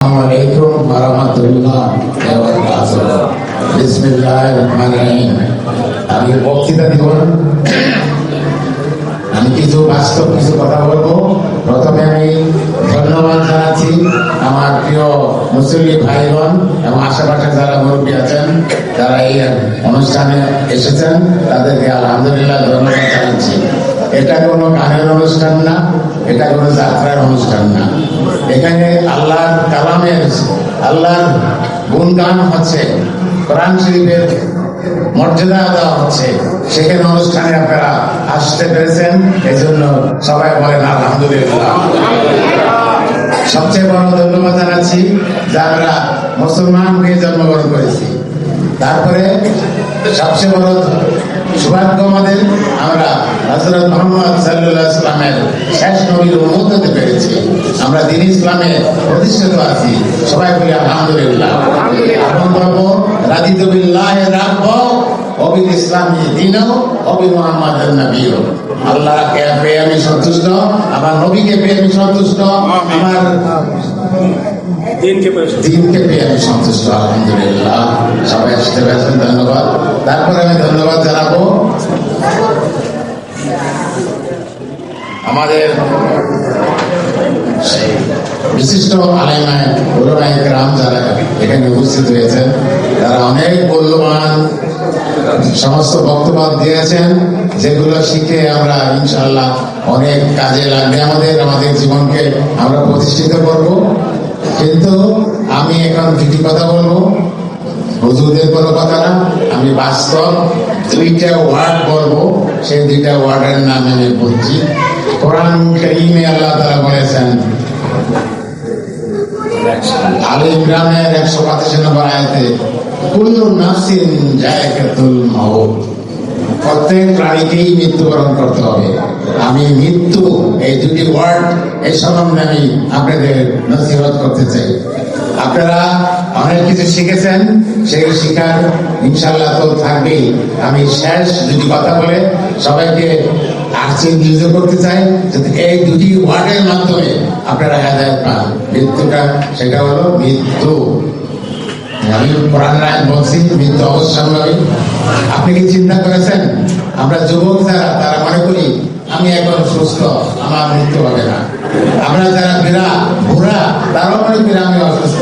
Assalamualaikum warahmatullahi wabarakatuh. Bismillahirrahmanirrahim. আমি বক্তৃতা দিব। আমি কিছু বাস্তব কিছু কথা বলবো। প্রথমে আমি ধন্যবাদ জানাচ্ছি আমার প্রিয় মুসলিম ভাইগণ এবং আশেপাশে যারা মুরব্বী আছেন, যারা এই অনুষ্ঠানে এসেছেন, তাদেরকে আলহামদুলিল্লাহ ধন্যবাদ জানাচ্ছি। এটা কোনো গানের অনুষ্ঠান না, এটা কোনো যাত্রার অনুষ্ঠান না। এখানে আল্লাহর কালামের, আল্লাহর গুণগান হচ্ছে, কোরআন শরীফের মর্যাদা দেওয়া হচ্ছে। সেখানে অনুষ্ঠানে আপনারা আসতে পেরেছেন, এই জন্য সবাই বলেন আলহামদুলিল্লাহ। সবচেয়ে বড় ধন্যবাদ জানাচ্ছি যে আমরা মুসলমান হয়ে জন্মগ্রহণ করেছি। তারপরে সবচেয়ে বড় সৌভাগ্য আমাদের, আমরা হযরত মুহাম্মদ সাল্লাল্লাহু আলাইহি ওয়াসাল্লামের শেষ নবীর উম্মত হতে পেরেছি। আমরা দ্বীন ইসলামে প্রতিষ্ঠিত আছি। সবাই বলি আলহামদুলিল্লাহ। এখন বলবো রাদিতু বিল্লাহি রাব্বা ওয়া বিল ইসলামি দীনা ওয়া বি মুহাম্মাদিন নাবিয়্যা। আল্লাহকে পেয়ে আমি সন্তুষ্ট, আমার নবীকে পেয়ে আমি সন্তুষ্ট, আমার দিনকে পেয়ে আমি সন্তুষ্ট। আলহামদুলিল্লাহ। সবাই আসতে পেরেছেন, ধন্যবাদ। তারপরে আমি ধন্যবাদ জানাবো আমাদের বিশিষ্ট আলেমায়ে উলামায়ে কেরাম যারা এখানে উপস্থিত হয়েছেন, তারা অনেক মূল্যবান সমস্ত বক্তব্য দিয়েছেন, যেগুলো শিখে আমরা ইনশাআল্লাহ অনেক কাজে লাগবে, আমাদের জীবনকে আমরা প্রতিষ্ঠিত করব। কিন্তু আমি এখন দুটি কথা বলবো, হুজুরদের কোনো কথা না। আমি বাস্তব দুইটা ওয়ার্ড বলবো, সেই দুইটা ওয়ার্ডের নাম আমি বলছি। কোরআন কারীমে আল্লাহ তাআলা বলেছেন, আলে ইমরানের 125 নম্বর আয়াতে, কুল্লু নাফসিন যায়কাতুল মাউত, প্রত্যেক প্রাণীকেই মৃত্যুবরণ করতে হবে। আমি মৃত্যু, এই দুটি ওয়ার্ড এই সম্বন্ধে আমি আপনাদের নসিহত করতে চাই। আপনারা অনেক কিছু শিখেছেন, সেগুলো শিখার ইনশাআল্লাহ তো থাকবেই। আমি শেষ দুটি কথা বলে সবাইকে আশ্চর্য করতে চাই, যদি এই দুটি ওয়ার্ডের মাধ্যমে আপনারা হেদায়েত পান। মৃত্যুটা, সেটা হলো মৃত্যু। আমি কোরআন আয়াত বলছি, মৃত্যু অবশ্যম্ভাবী। আপনি কি চিন্তা করেছেন, আমরা যুবক যারা, তারা মনে করি আমি এখন সুস্থ, আমার মৃত্যু হবে না। আমরা যারা বুড়া, তারাও মনে করি আমি অসুস্থ,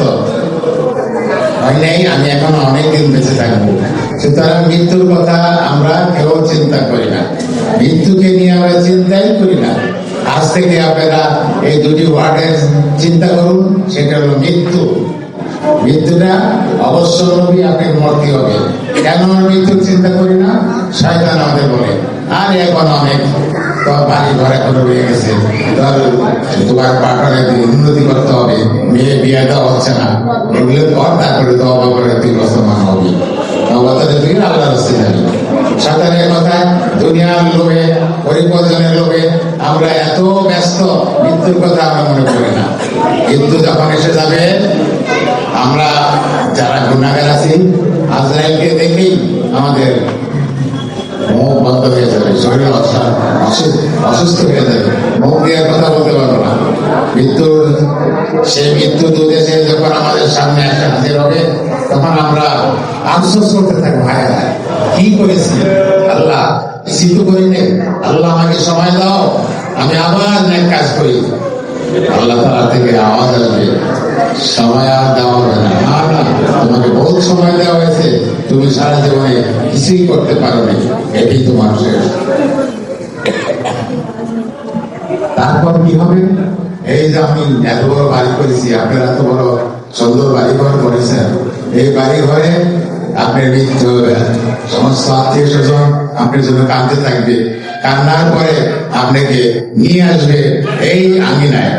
হয় নাই, আমি এখন অনেকদিন বেঁচে থাকবো। সুতরাং মৃত্যুর কথা আমরা কেউ চিন্তা করি না, মৃত্যুকে নিয়ে আমরা চিন্তাই করি না। আজ থেকে আপনারা এই দুটি ওয়ার্ডের চিন্তা করুন, সেটা হলো মৃত্যু। মৃত্যুটা অবশ্যই আপনাকে মরতে হবে। কেন আমরা মৃত্যুর চিন্তা করি না? শয়তান আমাদের বলে, আর এখন অনেক বাড়ি ঘর এখন রয়ে গেছে, তোমার পাটনে উন্নতি করতে হবে, মেয়ে বিয়ে দেওয়া হচ্ছে না, এগুলো কর, তারপরে তওবা করে তুই মুসলমান হবি। তওবা তো তুই আল্লাহর রাস্তায় যাবি। শয়তানের কথায়, দুনিয়ার লোভে, পরিবর্তনের লোভে আমরা এত ব্যস্ত, মৃত্যুর কথা আমরা মনে করি না। মৃত্যু যখন এসে যাবে, আমরা যারা গুনাহগার আছি, আজরাইলকে দেখেই আমাদের মুখ বন্ধ হয়ে যাবে, শরীর অসুস্থ হয়ে যাবে, মুখ দিয়ে কথা বলতে পারবো না। সেই মৃত্যু দুদেশে যখন আমাদের সামনে একটা হাজির হবে, তখন আমরা আফসোস করতে থাকবো, হায় হায় কি করেছি আল্লাহ, কিছু করিনি, আল্লাহ আমাকে সময় দাও, আমি আবার নেক কাজ করি। আল্লাহ তাআলা থেকে আওয়াজ আসবে, সময় আর দেওয়া হবে না, না, তোমাকে বহুত সময় দেওয়া হয়েছে, তুমি সারা জীবনে কিছুই করতে পারোনি, এটাই তোমার শেষ। তারপর কি হবে? এই যে আমি এত বড় বাড়ি করেছি, আপনারা এত বড় সুন্দর বাড়ি ঘর করেছেন, এই বাড়ি ঘরে আপনার মৃত্যু হবে, সমস্ত আত্মীয় স্বজন আপনার জন্য কাঁদতে থাকবে, কান্নার পরে আপনাকে নিয়ে আসবে এই আঙিনায়,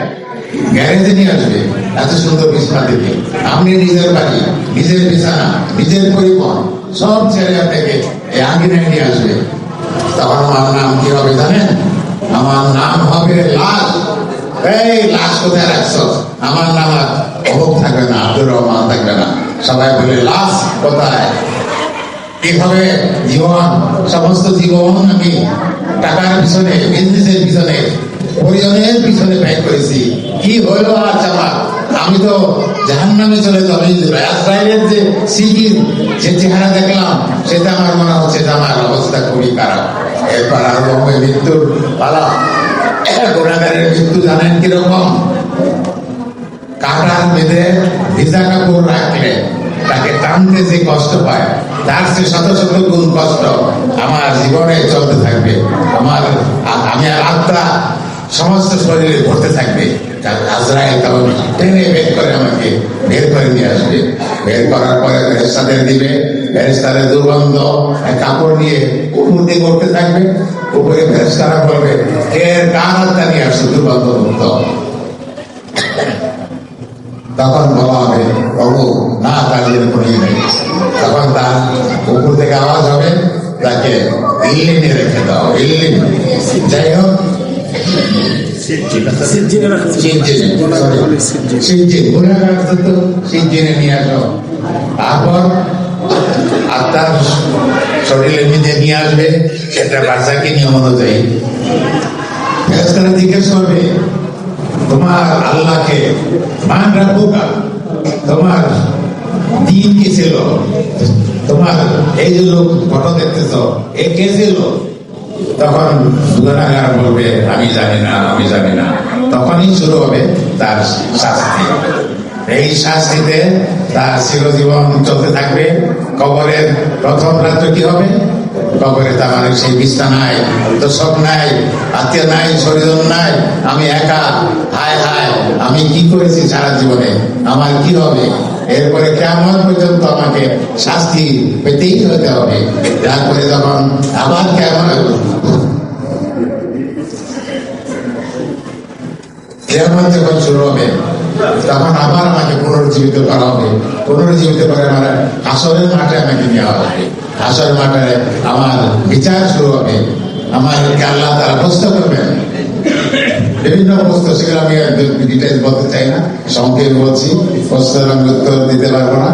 গ্যারেজে নিয়ে আসবে, এত সুন্দর বিছানা থেকে। আপনি নিজের বাড়ি, নিজের বিছানা, নিজের পরিবহন সব ছেড়ে আপনাকে এই আঙিনায় নিয়ে আসবে। তখন আমার নাম কি হবে জানেন? আমার নাম হবে লাশ। এই লাশ কোথায় রাখছো? আমার নাম আর অভোগ থাকবে না, আব্দুর রহমান থাকবে না, সবাই বলে লাশ কোথায়? কিভাবে জীবন, সমস্ত জীবন আমি টাকার পিছনে, বিজনেসের পিছনে, পরিজনের পিছনে ব্যয় করেছি, কি হলো আজ আমার? আমি তো জাহান্নামে চলে যাবো। ইসরায়েলের যে সিটির যে চেহারা দেখলাম, সেটা আমার মনে হচ্ছে যে আমার অবস্থা খুবই খারাপ। এরপর আরো হবে মৃত্যুর পালা। গুণাগারের মৃত্যু জানেন কিরকম? কাটার বেঁধে ভিজা কাপড় রাখলে তাকে টানতে যে কষ্ট পায়, তার সে শত শত গুণ কষ্ট আমার জীবনে চলতে থাকবে। আমি আর আত্মা সমস্ত শরীরে ভরতে থাকবে। আজরাইল তখন টেনে বের করে আমাকে বের করে নিয়ে আসবে। বের করার পরে ফেরেশতাদের দিবে, ফেরেশতাদের দুর্গন্ধ কাপড় নিয়ে উপর দিয়ে করতে থাকবে। উপরে ফেরেশতারা বলবে, এর কার আত্মা নিয়ে আসছে দুর্গন্ধ মুক্ত। তখন বলা হবে, প্রভু না, তার করিয়ে নেই। তখন তার উপর থেকে আওয়াজ হবে, তাকে ইল্লিনে রেখে দাও, ইল্লিন। যাই হোক, নিয়ে আসো। তারপর আত্মার শরীরের মধ্যে নিয়ে আসবে, সেটা বাচ্চাকে নিয়ম অনুযায়ী ফেরেশতারা জিজ্ঞেস করবে, তোমার আল্লাহকে মান রাখুকা, তোমার দিন কি ছিল, তোমার এই যে লোক ফটো দেখতেছ, এ কে ছিল? তখন গুনাহগার বলবে, আমি জানি না, আমি জানি না। তখনই শুরু হবে তার শাস্তি। এই শাস্তিতে তার চিরজীবন চলতে থাকবে। কবরের প্রথম রাত্রে কি হবে? কবরে তার সেই বিছানায় দোষক নাই, আত্মীয় নাই, শরীর নাই, আমি একা। হায় হায়, আমি কি করেছি সারা জীবনে, আমার কি হবে? এরপরে কিয়ামত পর্যন্ত আমাকে শাস্তি পেতেই হতে হবে। তারপরে যখন আবার কিয়ামত যখন শুরু হবে, তখন আবার আমাকে পুনরুজ্জীবিত করা হবে। পুনরুজ্জীবিত করে আমার হাসরের মাঠে আমাকে নেওয়া হবে। হাসরের মাঠে আমার বিচার শুরু হবে। আমাকে আল্লাহ তাআলা প্রশ্ন করবেন, বিভিন্ন প্রশ্ন, সেগুলো আমি ডিটেলস বলতে চাই না, সংক্ষেপে বলছি। প্রশ্নের আমি উত্তর দিতে পারবো না।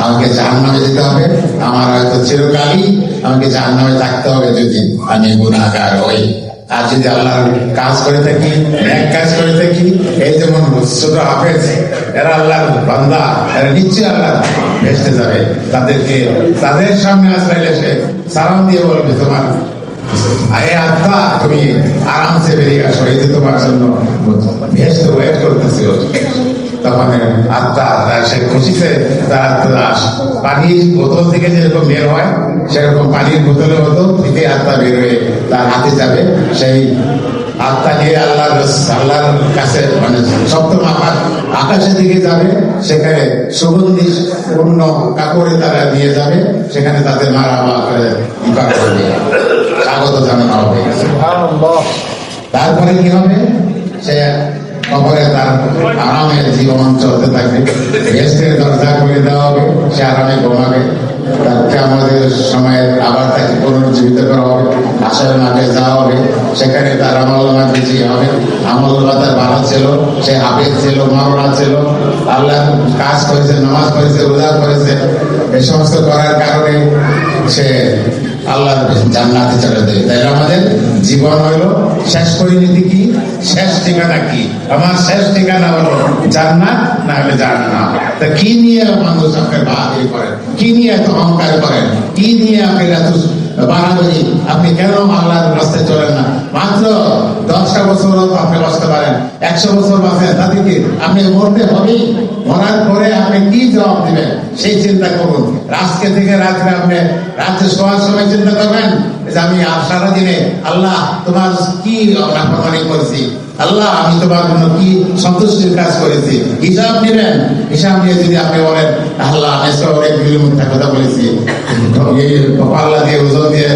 আমাকে জাহান্নামে যেতে হবে। আমার হয়তো চিরকালই আমাকে জাহান্নামে থাকতে হবে যদি আমি গুনাহগার হই। আর যদি আল্লাহর কাজ করে থাকি, এক কাজ করে থাকি, এই যেমন ছোট হাফেজ, এরা আল্লাহর বান্দা, এরা নিশ্চয়ই আল্লাহ ভেসতে যাবে। তাদের সামনে আজরাইল এসে সালাম দিয়ে বলবে, তোমার আরে আত্মা, তুমি আরামসে বেরিয়ে আসো, এই যে তোমার জন্য ভেসতে ওয়েট করতেছে। তখন আত্মা সে খুশিতে তার পানির বোতল থেকে যেরকম বের হয়, সেরকম পানির বোতলের বোতল থেকে আত্মা বের হয়ে তার হাতে যাবে। সেই আত্মা নিয়ে আল্লাহর কাছে, মানে সপ্তম আকাশের দিকে যাবে। সেখানে সুগন্ধি পূর্ণ কাপড়ে তারা নিয়ে যাবে। সেখানে তাদের মারা করে স্বাগত জানানো হবে। তারপরে কি হবে? সে কবরে তার আরামের জীবন চলতে থাকবে। বেহেশতের দরজা করে দেওয়া হবে, সে আরামে ঘুমাবে। তাকে আমাদের সময়ে আবার তাকে পুনরুজ্জীবিত করা হবে। হাসরের মাঠে যাওয়া হবে, সেখানে তার আমলনামা বেশি হবে। আমলনামা তার ভালো ছিল, সে হাফেজ ছিল, মাওলানা ছিল, আল্লাহ কাজ করেছে, নামাজ করেছে, রোজা করেছে। এই সমস্ত করার কারণে সে আল্লাহর জান্নাতে চলে যায়। তাই আমাদের জীবন হইলো শেষ পরিণতি কি, শেষ ঠিকানা কি? আমার শেষ ঠিকানা হলো জান্নাত, না হলে জাহান্নাম। তা কি নিয়ে মানুষ আপনার বাহাদুরি করেন? কি নিয়ে এত অহংকার করেন? কি নিয়ে আপনি এত বাড়াবাড়ি? আপনি কেন আল্লাহর রাস্তায় চলেন না? মাত্র 10টা বছর আপনি বাঁচতে পারেন, 100 বছর বাঁচেন, তাতে কি আপনি মরতে হবেই। মরার পরে আপনি কি জবাব দিবেন সেই চিন্তা করুন। আজকে থেকে রাত্রে আপনি রাত্রে শোয়ার সময় চিন্তা করবেন যে আমি সারাদিনে আল্লাহ তোমার কি নাফরমানি করেছি, আল্লাহ আমি তোমার জন্য কি সন্তুষ্টির কাজ করেছি। হিসাব নেবেন। হিসাব নিয়ে যদি আপনি বলেন, আল্লাহ অনেক মিথ্যা কথা বলেছি, পাল্লা দিয়ে ওজন দিয়ে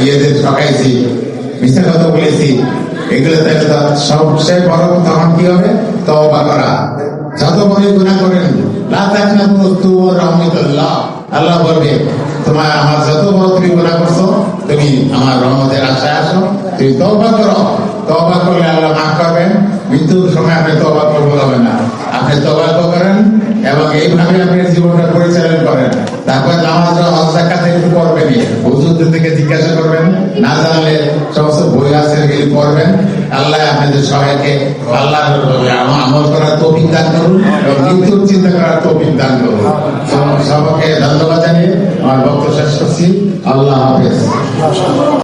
ইয়েদের ঠকাইছি, মিথ্যা কথা বলেছি, এগুলো তাহলে সবচেয়ে বড় তখন কি হবে? তওবা করা। যত বড় গুনাহ করেন, লা তাকনাতু মির রাহমাতিল্লাহ, আল্লাহ বলবে তোমার আমার যত বড় তুমি গুনাহ করছো, তুমি আমার রহমতের আশায় আসো, তুমি তওবা করো। তওবা করলে আল্লাহ মাফ করবেন। মৃত্যুর সময় আপনি তওবা করতে হবে না, আপনি তওবা করেন এবং এইভাবে আপনি জীবনটা পরিচালনা করেন। তারপর নামাজ, হজ, যাকাত একটু পড়বেন, হুজুরদের থেকে জিজ্ঞাসা করবেন, না জানলে সমস্ত বই আছে এগুলি পড়বেন। আল্লাহ আপনাদের সবাইকে আল্লাহ আমল করার তৌফিক দান করুন এবং মৃত্যুর চিন্তা করার তৌফিক দান করুন। সবাইকে ধন্যবাদ জানিয়ে আমার বক্তব্য শেষ করছি। আল্লাহ হাফেজ।